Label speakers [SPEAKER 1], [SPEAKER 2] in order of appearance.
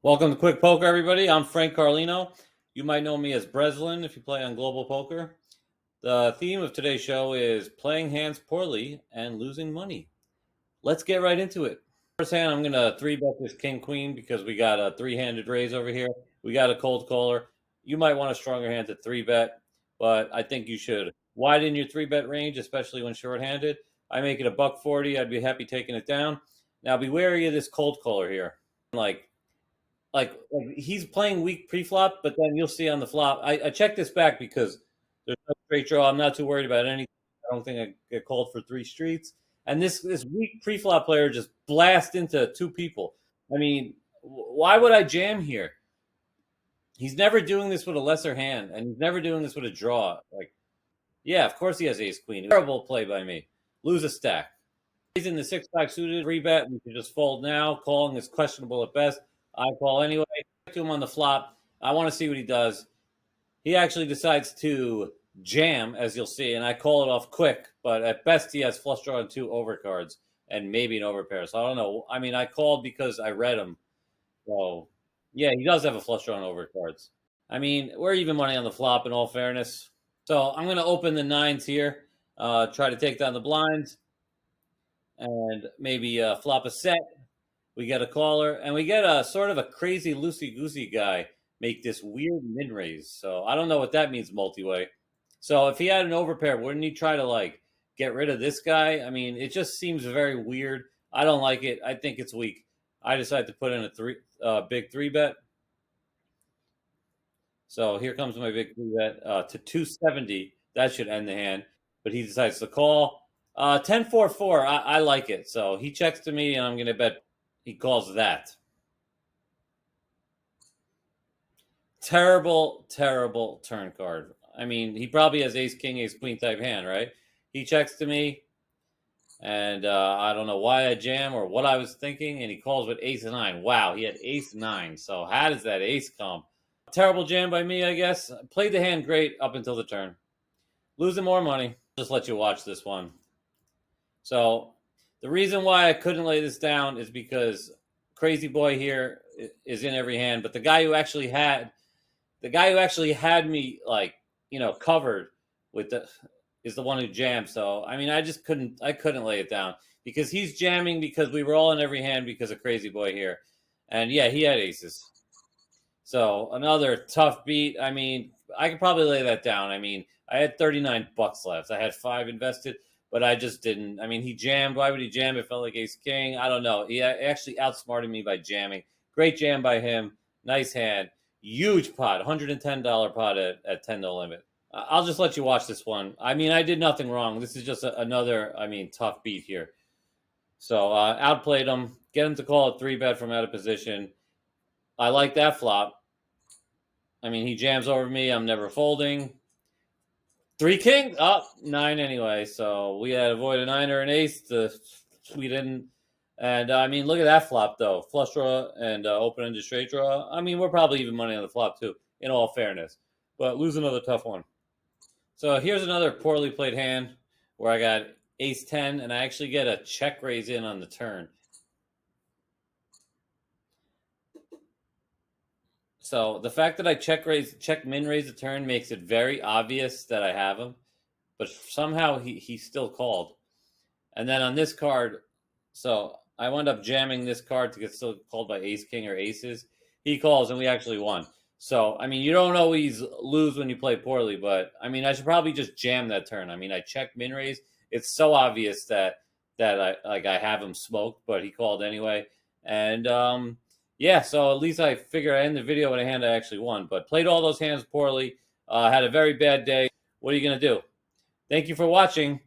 [SPEAKER 1] Welcome to Quick Poker, everybody. I'm Frank Carlino. You might know me as Breslin if you play on Global Poker. The theme of today's show is playing hands poorly and losing money. Let's get right into it. First hand, I'm going to 3-bet this King Queen because we got a 3-handed raise over here. We got a cold caller. You might want a stronger hand to 3-bet, but I think you should widen your 3-bet range, especially when short-handed. I make it $140. I'd be happy taking it down. Now, be wary of this cold caller here. Like he's playing weak pre-flop, but then you'll see on the flop. I checked this back because there's no straight draw. I'm not too worried about anything. I don't think I get called for 3 streets. And this weak pre-flop player just blast into 2 people. I mean, why would I jam here? He's never doing this with a lesser hand, and he's never doing this with a draw. Like, yeah, of course he has ace queen. Terrible play by me. Lose a stack. He's in the 6-5 suited. 3-bet. We can just fold now. Calling is questionable at best. I call anyway. To him on the flop. I want to see what he does. He actually decides to jam, as you'll see, and I call it off quick. But at best, he has flush draw and 2 overcards and maybe an overpair. So I don't know. I mean, I called because I read him. So yeah, he does have a flush draw and overcards. I mean, we're even money on the flop. In all fairness, so I'm going to open the 9s here. Try to take down the blinds and maybe flop a set. We get a caller, and we get a sort of a crazy loosey-goosey guy make this weird min-raise. So I don't know what that means multi-way. So if he had an overpair, wouldn't he try to, like, get rid of this guy? I mean, it just seems very weird. I don't like it. I think it's weak. I decided to put in a big 3-bet. So here comes my big 3-bet to 270. That should end the hand. But he decides to call. 10-4-4. I like it. So he checks to me, and I'm going to bet he calls that. Terrible, terrible turn card. I mean, he probably has ace, king, ace, queen type hand, right? He checks to me, and I don't know why I jam or what I was thinking, and he calls with ace 9. Wow, he had ace 9. So how does that ace come? Terrible jam by me, I guess. Played the hand great up until the turn. Losing more money. Just let you watch this one. So the reason why I couldn't lay this down is because Crazy Boy here is in every hand, but the guy who actually had me, like, covered with is the one who jammed. So I mean, I couldn't lay it down because he's jamming because we were all in every hand because of Crazy Boy here, and yeah, he had aces. So another tough beat. I mean, I could probably lay that down. I mean, I had $39 left. I had 5 invested, but I just didn't. I mean, he jammed. Why would he jam? It felt like ace king. I don't know. He actually outsmarted me by jamming. Great jam by him. Nice hand. Huge pot. $110 pot at 10 no limit. I'll just let you watch this one. I mean, I did nothing wrong. This is just another, tough beat here. So outplayed him. Get him to call a 3-bet from out of position. I like that flop. I mean, he jams over me. I'm never folding. 3 king? Oh, 9 anyway. So we had to avoid a 9 or an ace. We didn't. And I mean, look at that flop, though. Flush draw and open into straight draw. I mean, we're probably even money on the flop, too, in all fairness. But lose another tough one. So here's another poorly played hand where I got ace 10, and I actually get a check raise in on the turn. So the fact that I check min raise the turn makes it very obvious that I have him, but somehow he still called. And then on this card, so I wound up jamming this card to get still called by ace king or aces. He calls and we actually won. So I mean, you don't always lose when you play poorly, but I mean, I should probably just jam that turn. I mean, I checked min raise. It's so obvious that I have him smoked, but he called anyway. And yeah, so at least I figure I end the video with a hand I actually won, but played all those hands poorly. Had a very bad day. What are you going to do? Thank you for watching.